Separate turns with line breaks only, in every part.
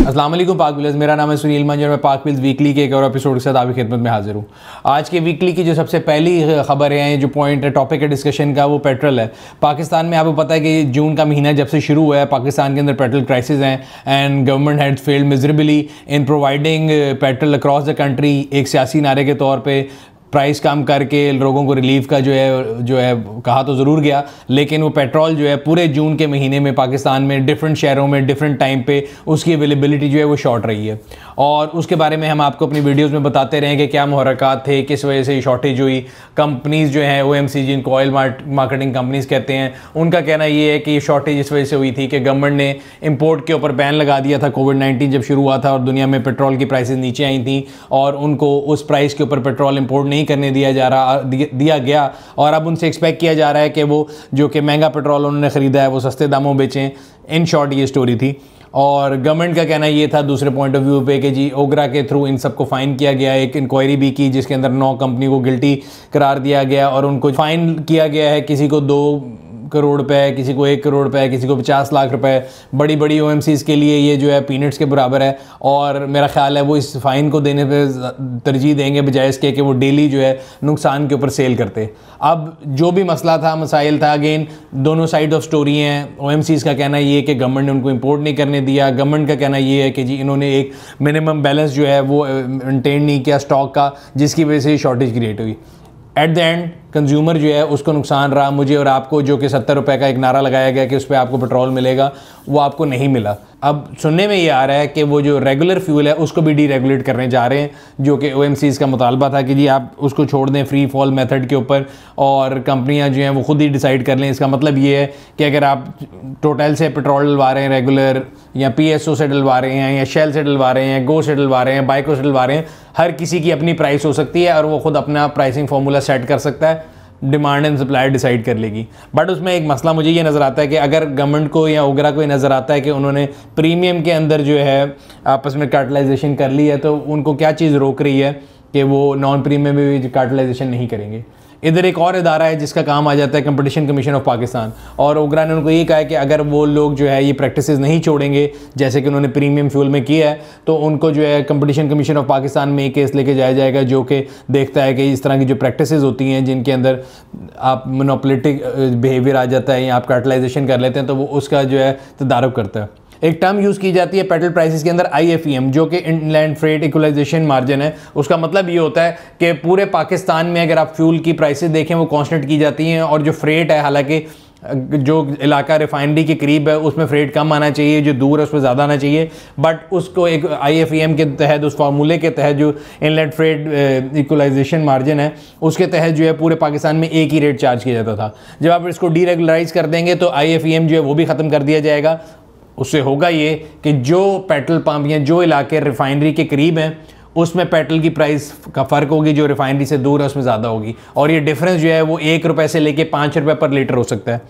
अस्सलाम वालेकुम पाक व्यूअर्स, मेरा नाम है सुनील मंजर। मैं पाक व्यूअर्स वीकली के एक और एपिसोड के साथ आपकी खिदमत में हाजिर हूँ। आज के वीकली की जो सबसे पहली खबर है, जो पॉइंट है, टॉपिक है डिस्कशन का, वो पेट्रोल है। पाकिस्तान में आपको पता है कि जून का महीना जब से शुरू हुआ है, पाकिस्तान के अंदर पेट्रोल क्राइसिस हैं and government had failed miserably in providing petrol across the country. एक सियासी नारे के तौर पर प्राइस कम करके लोगों को रिलीफ का जो है कहा तो ज़रूर गया, लेकिन वो पेट्रोल जो है पूरे जून के महीने में पाकिस्तान में डिफरेंट शहरों में डिफरेंट टाइम पे उसकी अवेलेबिलिटी जो है वो शॉर्ट रही है। और उसके बारे में हम आपको अपनी वीडियोस में बताते रहे कि क्या मुहर्रकात थे, किस वजह से शॉर्टेज हुई। कंपनीज़ जो हैं OMC, जिनको ऑयल मार्केटिंग कंपनीज़ कहते हैं, उनका कहना ये है कि ये शॉर्टेज इस वजह से हुई थी कि गवर्नमेंट ने इम्पोर्ट के ऊपर बैन लगा दिया था कोविड-19 जब शुरू हुआ था और दुनिया में पेट्रोल की प्राइसेस नीचे आई थी और उनको उस प्राइस के ऊपर पेट्रोल इम्पोर्ट नहीं करने दिया गया और अब उनसे एक्सपेक्ट किया जा रहा है कि वो जो कि महंगा पेट्रोल उन्होंने ख़रीदा है वो सस्ते दामों बेचें। इन शॉर्ट ये स्टोरी थी। और गवर्नमेंट का कहना ये था दूसरे पॉइंट ऑफ व्यू पे कि जी ओगरा के थ्रू इन सबको फ़ाइन किया गया। एक इंक्वायरी भी की जिसके अंदर 9 कंपनी को गिल्टी करार दिया गया और उनको फ़ाइन किया गया है, किसी को 2 करोड़ रुपए, किसी को 1 करोड़ रुपए, किसी को 50 लाख रुपए। बड़ी बड़ी OMCs के लिए ये जो है पीनट्स के बराबर है और मेरा ख्याल है वो इस फ़ाइन को देने पे तरजीह देंगे बजाय इसके कि वो डेली जो है नुकसान के ऊपर सेल करते। अब जो भी मसला था, मसाइल था, अगेन दोनों साइड ऑफ स्टोरी हैं। OMCs का कहना ये है कि गवर्नमेंट ने उनको इम्पोर्ट नहीं करने दिया। गवर्नमेंट का कहना ये है कि जी इन्होंने एक मिनिमम बैलेंस जो है वो मेंटेन नहीं किया स्टॉक का, जिसकी वजह से शॉर्टेज क्रिएट हुई। एट द एंड कंज्यूमर जो है उसको नुकसान रहा, मुझे और आपको, जो कि 70 रुपए का एक नारा लगाया गया कि उस पर आपको पेट्रोल मिलेगा, वो आपको नहीं मिला। अब सुनने में ये आ रहा है कि वो जो रेगुलर फ्यूल है उसको भी डीरेगुलेट करने जा रहे हैं, जो कि OMCs का मुतालबा था कि जी आप उसको छोड़ दें फ्री फॉल मेथड के ऊपर और कंपनियां जो हैं वो खुद ही डिसाइड कर लें। इसका मतलब ये है कि अगर आप टोटल से पेट्रोल डलवा रहे हैं रेगुलर, या PSO से डलवा रहे हैं, या शेल से डलवा रहे हैं, गो से डलवा रहे हैं, बाइको से डलवा रहे हैं, हर किसी की अपनी प्राइस हो सकती है और वो खुद अपना प्राइसिंग फार्मूला सेट कर सकता है, डिमांड एंड सप्लाई डिसाइड कर लेगी। बट उसमें एक मसला मुझे ये नज़र आता है कि अगर गवर्नमेंट को या ओगरा को ये नज़र आता है कि उन्होंने प्रीमियम के अंदर जो है आपस में कार्टलाइजेशन कर ली है, तो उनको क्या चीज़ रोक रही है कि वो नॉन प्रीमियम में भी कार्टलाइजेशन नहीं करेंगे। इधर एक और इदारा है जिसका काम आ जाता है कंपटीशन कमीशन ऑफ पाकिस्तान, और ओगरा ने उनको ये कहा है कि अगर वो लोग जो है ये प्रैक्टिसेस नहीं छोड़ेंगे जैसे कि उन्होंने प्रीमियम फ्यूल में किया है, तो उनको जो है कंपटीशन कमीशन ऑफ पाकिस्तान में एक केस लेके जाया जाएगा जो कि देखता है कि इस तरह की जो प्रैक्टिसेस होती हैं जिनके अंदर आप मोनोपोलिटिक बिहेवियर आ जाता है या आप कार्टलाइजेशन कर लेते हैं, तो वो उसका जो है तदारुक करता है। एक टर्म यूज़ की जाती है पेट्रोल प्राइसेस के अंदर IFEM, जो कि इनलैंड फ्रेट इक्वलाइजेशन मार्जिन है। उसका मतलब ये होता है कि पूरे पाकिस्तान में अगर आप फ्यूल की प्राइसेस देखें वो कांस्टेंट की जाती हैं और जो फ्रेट है, हालांकि जो इलाका रिफाइनरी के करीब है उसमें फ्रेट कम आना चाहिए, जो दूर है उसमें ज़्यादा आना चाहिए, बट उसको एक IFEM के तहत, उस फार्मूले के तहत, जो इनलैंड फ्रेट इक्वलाइजेशन मार्जिन है, उसके तहत जो है पूरे पाकिस्तान में एक ही रेट चार्ज किया जाता था। जब आप इसको डीरेगुलराइज कर देंगे तो IFEM जो है वो भी ख़त्म कर दिया जाएगा। उससे होगा ये कि जो पेट्रोल पंप या जो इलाके रिफाइनरी के करीब हैं उसमें पेट्रोल की प्राइस का फ़र्क होगी, जो रिफाइनरी से दूर है उसमें ज़्यादा होगी, और ये डिफरेंस जो है वो 1 रुपये से लेके 5 रुपये पर लीटर हो सकता है।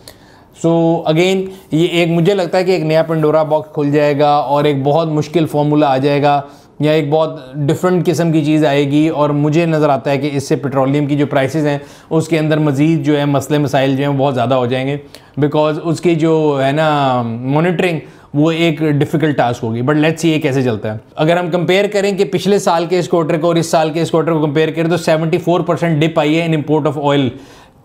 सो अगेन ये एक, मुझे लगता है कि एक नया पेंडोरा बॉक्स खुल जाएगा और एक बहुत मुश्किल फार्मूला आ जाएगा या एक बहुत डिफरेंट किस्म की चीज़ आएगी, और मुझे नज़र आता है कि इससे पेट्रोलियम की जो प्राइसेस हैं उसके अंदर मज़ीद जो है मसले मसाइल जो हैं बहुत ज़्यादा हो जाएंगे, बिकॉज उसकी जो है ना मॉनिटरिंग वो एक डिफ़िकल्ट टास्क होगी। बट लेट्स सी ये कैसे चलता है। अगर हम कंपेयर करें कि पिछले साल के इस क्वार्टर को और इस साल के इस क्वार्टर को कंपेयर करें तो 74% डिप आई है इन इम्पोर्ट ऑफ ऑयल।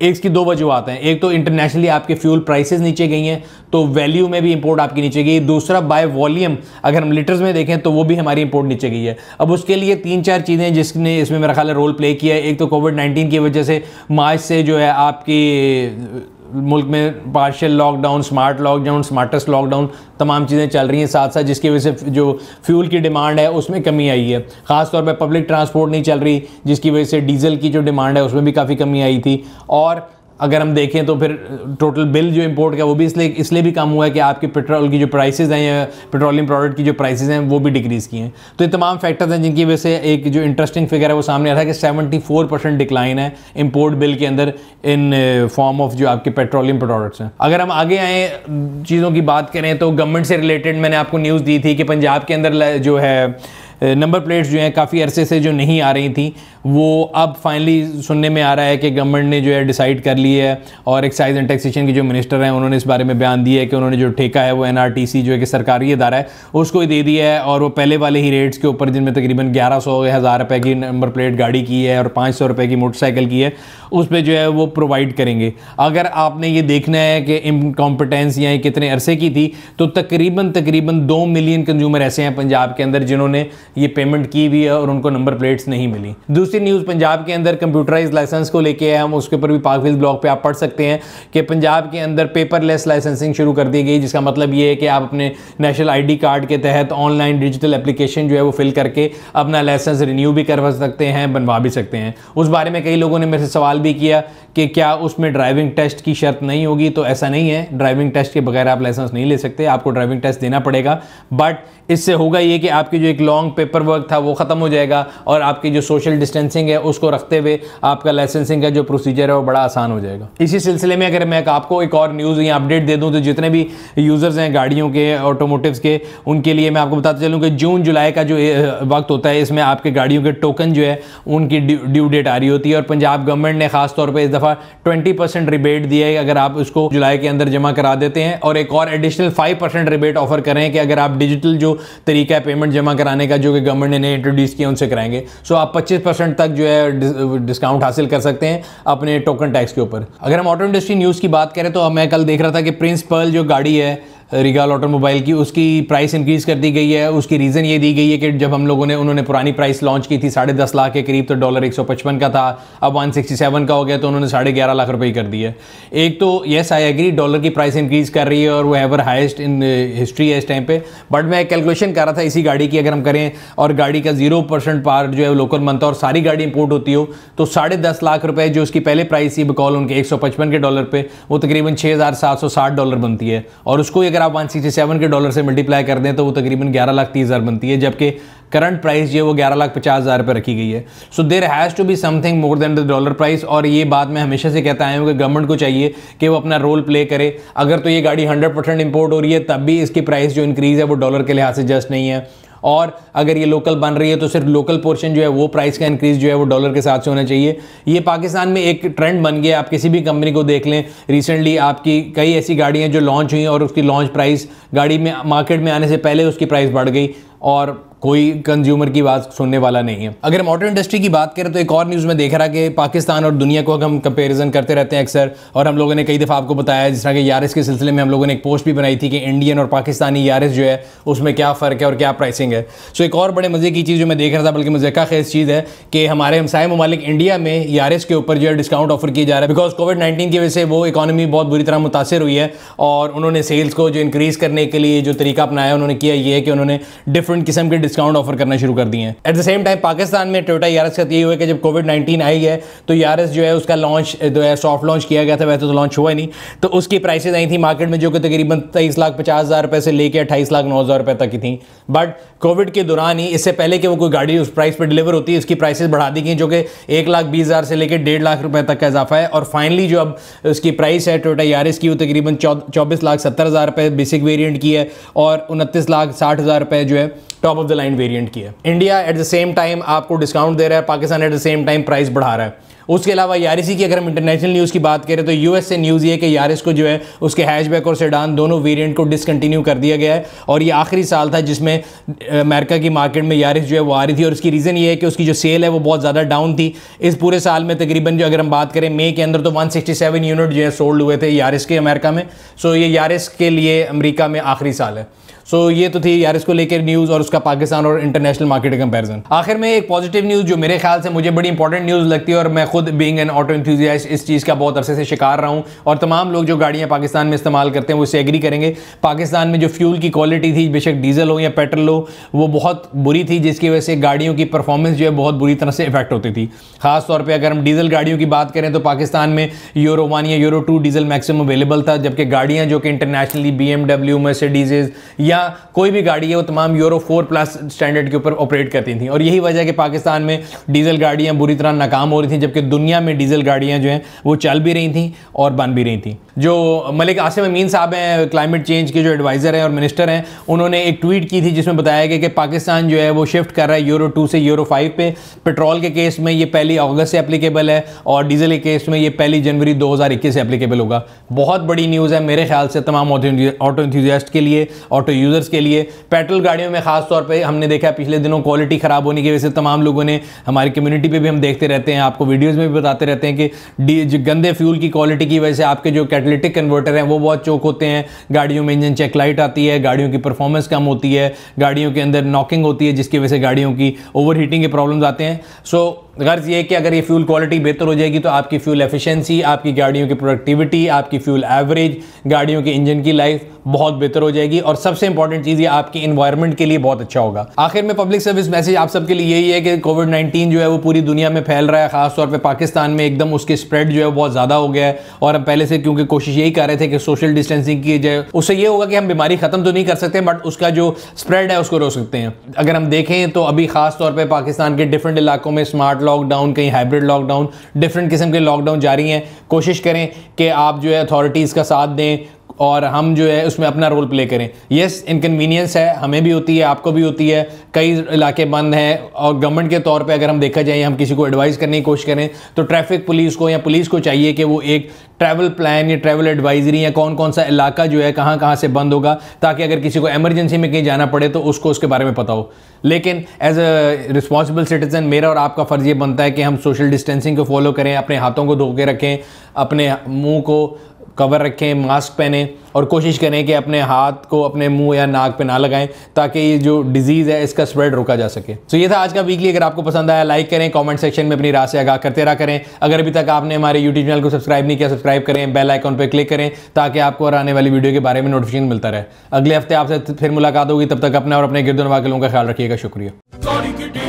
इसकी 2 वजूहत हैं। एक तो इंटरनेशनली आपके फ्यूल प्राइसेस नीचे गई हैं, तो वैल्यू में भी इंपोर्ट आपकी नीचे गई। दूसरा बाय वॉल्यूम, अगर हम लीटर्स में देखें तो वो भी हमारी इंपोर्ट नीचे गई है। अब उसके लिए 3-4 चीज़ें जिसने इसमें मेरा ख्याल है रोल प्ले किया है। एक तो कोविड-19 की वजह से मार्च से जो है आपकी मुल्क में partial lockdown, smart lockdown, smartest lockdown, तमाम चीज़ें चल रही हैं साथ साथ, जिसकी वजह से जो फ्यूल की डिमांड है उसमें कमी आई है। ख़ास तौर पे पब्लिक ट्रांसपोर्ट नहीं चल रही, जिसकी वजह से डीजल की जो डिमांड है उसमें भी काफ़ी कमी आई थी। और अगर हम देखें तो फिर टोटल बिल जो इंपोर्ट का वो भी इसलिए भी कम हुआ है कि आपकी पेट्रोल की जो प्राइसेस हैं या पेट्रोलियम प्रोडक्ट की जो प्राइसेस हैं वो भी डिक्रीज़ की हैं। तो ये तमाम फैक्टर्स हैं जिनकी वजह से एक जो इंटरेस्टिंग फिगर है वो सामने आ रहा है कि 74% डिक्लाइन है इंपोर्ट बिल के अंदर इन फॉर्म ऑफ जो आपके पेट्रोलियम प्रोडक्ट्स हैं। अगर हम आगे आए चीज़ों की बात करें तो गवर्नमेंट से रिलेटेड मैंने आपको न्यूज़ दी थी कि पंजाब के अंदर जो है नंबर प्लेट्स जो हैं काफ़ी अरसे से जो नहीं आ रही थी, वो अब फाइनली सुनने में आ रहा है कि गवर्नमेंट ने जो है डिसाइड कर लिया है। और एक्साइज एंड टैक्सेशन के जो मिनिस्टर हैं उन्होंने इस बारे में बयान दिया है कि उन्होंने जो ठेका है वो NRTC जो है कि सरकारी इदारा है उसको ही दे दिया है, और वो पहले वाले ही रेट्स के ऊपर जिनमें तकरीबन 1100-1000 रुपये की नंबर प्लेट गाड़ी की है और 500 रुपये की मोटरसाइकिल की है, उस पर जो है वो प्रोवाइड करेंगे। अगर आपने ये देखना है कि इनकॉम्पिटेंस या कितने अरसे की थी, तो तकरीबन 2 मिलियन कंज्यूमर ऐसे हैं पंजाब के अंदर जिन्होंने ये पेमेंट की हुई है और उनको नंबर प्लेट्स नहीं मिली। दूसरी न्यूज़ पंजाब के अंदर कंप्यूटराइज लाइसेंस को लेके है, हम उसके ऊपर भी पाक व्हील्स ब्लॉग पे आप पढ़ सकते हैं कि पंजाब के अंदर पेपरलेस लाइसेंसिंग शुरू कर दी गई, जिसका मतलब ये है कि आप अपने नेशनल ID कार्ड के तहत ऑनलाइन डिजिटल एप्लीकेशन जो है वो फिल करके अपना लाइसेंस रिन्यू भी करवा सकते हैं, बनवा भी सकते हैं। उस बारे में कई लोगों ने मेरे से सवाल भी किया कि क्या उसमें ड्राइविंग टेस्ट की शर्त नहीं होगी, तो ऐसा नहीं है, ड्राइविंग टेस्ट के बगैर आप लाइसेंस नहीं ले सकते, आपको ड्राइविंग टेस्ट देना पड़ेगा। बट इससे होगा ये कि आपकी जो एक लॉन्ग पेपर वर्क था वो ख़त्म हो जाएगा और आपकी जो सोशल डिस्टेंसिंग है उसको रखते हुए आपका लाइसेंसिंग का जो प्रोसीजर है वो बड़ा आसान हो जाएगा। इसी सिलसिले में अगर मैं आपको एक और न्यूज़ या अपडेट दे दूं, तो जितने भी यूज़र्स हैं गाड़ियों के, ऑटोमोटिव्स के, उनके लिए मैं आपको बताता चलूँ कि जून जुलाई का जो वक्त होता है इसमें आपके गाड़ियों के टोकन जो है उनकी ड्यू डेट आ रही होती है, और पंजाब गवर्नमेंट ने खास तौर पर इस दफ़ा 20% रिबेट दिया है अगर आप उसको जुलाई के अंदर जमा करा देते हैं, और एक और एडिशनल 5% रिबेट ऑफर कर रहे हैं कि अगर आप डिजिटल जो तरीका है पेमेंट जमा कराने का जो कि गवर्नमेंट ने इंट्रोड्यूस किया उनसे कराएंगे, सो आप 25% तक जो है डिस्काउंट हासिल कर सकते हैं अपने टोकन टैक्स के ऊपर। अगर हम ऑटो इंडस्ट्री न्यूज़ की बात करें तो मैं कल देख रहा था कि प्रिंस पर्ल जो गाड़ी है रिगाल ऑटोमोबाइल की, उसकी प्राइस इंक्रीज़ कर दी गई है। उसकी रीज़न ये दी गई है कि जब हम लोगों ने उन्होंने पुरानी प्राइस लॉन्च की थी 10.5 लाख के करीब, तो $155 का था, अब 167 का हो गया, तो उन्होंने 11.5 लाख रुपए कर दिए। एक तो येस आई एग्री, डॉलर की प्राइस इंक्रीज़ कर रही है और वो एवर हाइस्ट इन हिस्ट्री है इस टाइम पे। बट मैं कैलकुलेशन कर रहा था इसी गाड़ी की अगर हम करें और गाड़ी का 0% पार्ट जो है लोकल बनता है और सारी गाड़ी इंपोर्ट होती हो, तो 10.5 लाख रुपए जो उसकी पहले प्राइस थी बकौल उनके 155 के डॉलर पे, वो तकरीबन $6,760 बनती है, और उसको अगर आप 167 के डॉलर से मल्टीप्लाई कर दें तो वो तकरीबन 11,30,000 बनती है, जबकि करंट प्राइस जो है वो 11,50,000 पे रखी गई है। So there has to be something more than the dollar price, और ये बात मैं हमेशा से कहता आया हूँ कि गवर्नमेंट को चाहिए कि वो अपना रोल प्ले करे। अगर तो ये गाड़ी 100% इंपोर्ट हो रही है तब भी इसकी प्राइस जो इंक्रीज़ है वो डॉलर के लिहाज से जस्ट नहीं है, और अगर ये लोकल बन रही है तो सिर्फ लोकल पोर्शन जो है वो प्राइस का इंक्रीज जो है वो डॉलर के साथ से होना चाहिए। ये पाकिस्तान में एक ट्रेंड बन गया, आप किसी भी कंपनी को देख लें, रिसेंटली आपकी कई ऐसी गाड़ियां जो लॉन्च हुई और उसकी लॉन्च प्राइस गाड़ी में मार्केट में आने से पहले उसकी प्राइस बढ़ गई और कोई कंज्यूमर की बात सुनने वाला नहीं है। अगर हम ऑटो इंडस्ट्री की बात करें तो एक और न्यूज़ में देख रहा कि पाकिस्तान और दुनिया को हम कंपैरिजन करते रहते हैं अक्सर, और हम लोगों ने कई दफ़ा आपको बताया, जिस तरह कि यारिस के सिलसिले में हम लोगों ने एक पोस्ट भी बनाई थी कि इंडियन और पाकिस्तानी यारिस जो है उसमें क्या फ़र्क है और क्या प्राइसिंग है। सो एक और बड़े मज़े की चीज़ जो मैं देख रहा था, बल्कि मज़े का खेज़ चीज़ है कि हमारे हमसाए ममालिक इंडिया में यारिस के ऊपर जो है डिस्काउंट ऑफर किया जा रहा है, बिकॉज कोविड-19 की वजह से वो इकॉनमी बहुत बुरी तरह मुतासर हुई है, और उन्होंने सेल्स को जो इंक्रीज़ करने के लिए जो तरीका अपनाया उन्होंने किया ये है कि उन्होंने डिफरेंट किस्म के डिस्काउंट ऑफर करना शुरू कर दिए हैं। At the same time Pakistan में टोयोटा यारिस का यही हुआ कि जब कोविड-19 आई है तो यारिस जो है उसका लॉन्च जो है सॉफ्ट लॉन्च किया गया था, वैसे तो लॉन्च हुआ ही नहीं, तो उसकी प्राइसेस आई थी मार्केट में जो कि तकरीबन 23,50,000 रुपए से लेकर 28,09,000 रुपए तक की थी। बट कोविड के दौरान ही, इससे पहले कि वो कोई गाड़ी उस प्राइस पर डिलीवर होती है, इसकी प्राइसेस बढ़ा दी गई जो कि 1,20,000 से लेकर 1.5 लाख रुपए तक का इजाफा है, और फाइनली जो अब उसकी प्राइस है टोयोटा यारिस की वो तकरीबन 24,70,000 रुपए बेसिक वेरिएंट की है और 29,60,000 रुपए जो है top of the line variant की है। India at the same time आपको डिस्काउंट दे रहा है, Pakistan at the same time price बढ़ा रहा है। उसके अलावा यारिस की अगर हम इंटरनेशनल न्यूज़ की बात करें तो यूएस से न्यूज़ ये कि यारिस को जो है उसके हैचबैक और सेडान दोनों वेरिएंट को डिसकंटिन्यू कर दिया गया है, और ये आखिरी साल था जिसमें अमेरिका की मार्केट में यारिस जो है वो आ रही थी, और इसकी रीज़न ये है कि उसकी जो सेल है वो बहुत ज़्यादा डाउन थी। इस पूरे साल में तकरीबन जो अगर हम बात करें मई के अंदर तो 167 यूनिट जो है सोल्ड हुए थे यारिस के अमेरिका में। सो ये यारिस के लिए अमेरिका में आखिरी साल है। सो ये तो थी यारिस को लेकर न्यूज़ और उसका पाकिस्तान और इंटरनेशनल मार्केट कंपैरिजन। आखिर में एक पॉजिटिव न्यूज़ जो मेरे ख्याल से मुझे बड़ी इंपॉर्टेंट न्यूज़ लगती है, और मैं खुद बीइंग एन ऑटो एंथुसियास्ट इस चीज़ का बहुत अरसे से शिकार रहा हूँ, और तमाम लोग जो गाड़ियाँ पाकिस्तान में इस्तेमाल करते हैं वो इससे एग्री करेंगे। पाकिस्तान में जो फ्यूल की क्वालिटी थी, बेशक डीजल हो या पेट्रोल हो, वो बहुत बुरी थी, जिसकी वजह से गाड़ियों की परफॉर्मेंस जो है बहुत बुरी तरह से इफेक्ट होती थी। खास तौर पर अगर हम डीजल गाड़ियों की बात करें तो पाकिस्तान में यूरो 1 या यूरो 2 डीजल मैक्सिमम अवेलेबल था, जबकि गाड़ियाँ जो कि इंटरनेशनली BMW, मर्सिडीज या कोई भी गाड़ी है वो तमाम यूरो 4+ स्टैंडर्ड के ऊपर ऑपरेट करती थी, और यही वजह है कि पाकिस्तान में डीजल गाड़ियां बुरी तरह नाकाम हो रही थी, जबकि दुनिया में डीजल गाड़ियाँ जो हैं वो चल भी रही थी और बन भी रही थी। जो मलिक आसिम अमीन साहब हैं, क्लाइमेट चेंज के जो एडवाइज़र हैं और मिनिस्टर हैं, उन्होंने एक ट्वीट की थी जिसमें बताया गया कि पाकिस्तान जो है वो शिफ्ट कर रहा है यूरो 2 से यूरो 5 पे। पेट्रोल के केस में ये 1 अगस्त से एप्लीकेबल है और डीजल के केस में ये 1 जनवरी 2021 से एप्लीकेबल होगा। बहुत बड़ी न्यूज़ है मेरे ख्याल से तमाम ऑटो एंथुसियास्ट के लिए, ऑटो यूज़र्स के लिए। पेट्रोल गाड़ियों में ख़ास तौर पर हमने देखा पिछले दिनों क्वालिटी ख़राब होने की वजह से तमाम लोगों ने, हमारी कम्युनिटी पे भी हम देखते रहते हैं, आपको वीडियोस में भी बताते रहते हैं कि गंदे फ्यूल की क्वालिटी की वजह से आपके जो कैटालिटिक कन्वर्टर हैं वो बहुत चोक होते हैं, गाड़ियों में इंजन चेक लाइट आती है, गाड़ियों की परफॉर्मेंस कम होती है, गाड़ियों के अंदर नॉकिंग होती है जिसकी वजह से गाड़ियों की ओवरहीटिंग के प्रॉब्लम्स आते हैं। सो गर्ज ये है कि अगर ये फ्यूल क्वालिटी बेहतर हो जाएगी तो आपकी फ्यूल एफिशिएंसी, आपकी गाड़ियों की प्रोडक्टिविटी, आपकी फ्यूल एवरेज, गाड़ियों की इंजन की लाइफ बहुत बेहतर हो जाएगी और सबसे इंपॉर्टेंट चीज़ ये आपकी इन्वायरमेंट के लिए बहुत अच्छा होगा। आखिर में पब्लिक सर्विस मैसेज आप सबके लिए यही है कि कोविड-19 जो है वो पूरी दुनिया में फैल रहा है, खासतौर पे पाकिस्तान में एकदम उसकी स्प्रेड जो है बहुत ज़्यादा हो गया है और हम पहले से क्योंकि कोशिश यही कर रहे थे कि सोशल डिस्टेंसिंग की जाए। उससे ये होगा कि हम बीमारी ख़त्म तो नहीं कर सकते बट उसका जो स्प्रेड है उसको रोक सकते हैं। अगर हम देखें तो अभी खासतौर पर पाकिस्तान के डिफरेंट इलाकों में स्मार्ट लॉकडाउन, कहीं हाइब्रिड लॉकडाउन, डिफरेंट किस्म के लॉकडाउन जारी हैं। कोशिश करें कि आप जो है अथॉरिटीज़ का साथ दें और हम जो है उसमें अपना रोल प्ले करें। येस इनकन्वीनियंस है, हमें भी होती है, आपको भी होती है, कई इलाके बंद हैं और गवर्नमेंट के तौर पे अगर हम देखा जाए, हम किसी को एडवाइस करने की कोशिश करें तो ट्रैफिक पुलिस को या पुलिस को चाहिए कि वो एक ट्रैवल प्लान या ट्रैवल एडवाइजरी या कौन कौन सा इलाका जो है कहाँ कहाँ से बंद होगा, ताकि अगर किसी को एमरजेंसी में कहीं जाना पड़े तो उसको उसके बारे में पता हो। लेकिन एज अ रिस्पॉन्सिबल सिटीजन मेरा और आपका फ़र्ज़ ये बनता है कि हम सोशल डिस्टेंसिंग को फॉलो करें, अपने हाथों को धो के रखें, अपने मुंह को कवर रखें, मास्क पहने और कोशिश करें कि अपने हाथ को अपने मुंह या नाक पे ना लगाएं ताकि ये जो डिजीज़ है इसका स्प्रेड रोका जा सके। तो ये था आज का वीकली। अगर आपको पसंद आया लाइक करें, कमेंट सेक्शन में अपनी राय से आगाह करते रहा करें। अगर अभी तक आपने हमारे यूट्यूब चैनल को सब्सक्राइब नहीं किया, सब्सक्राइब करें, बेल आइकन पर क्लिक करें ताकि आपको और आने वाली वीडियो के बारे में नोटिफिकेशन मिलता रहे। अगले हफ्ते आपसे फिर मुलाकात होगी, तब तक अपना और अपने गिरदोनवा के लोगों का ख्याल रखिएगा। शुक्रिया।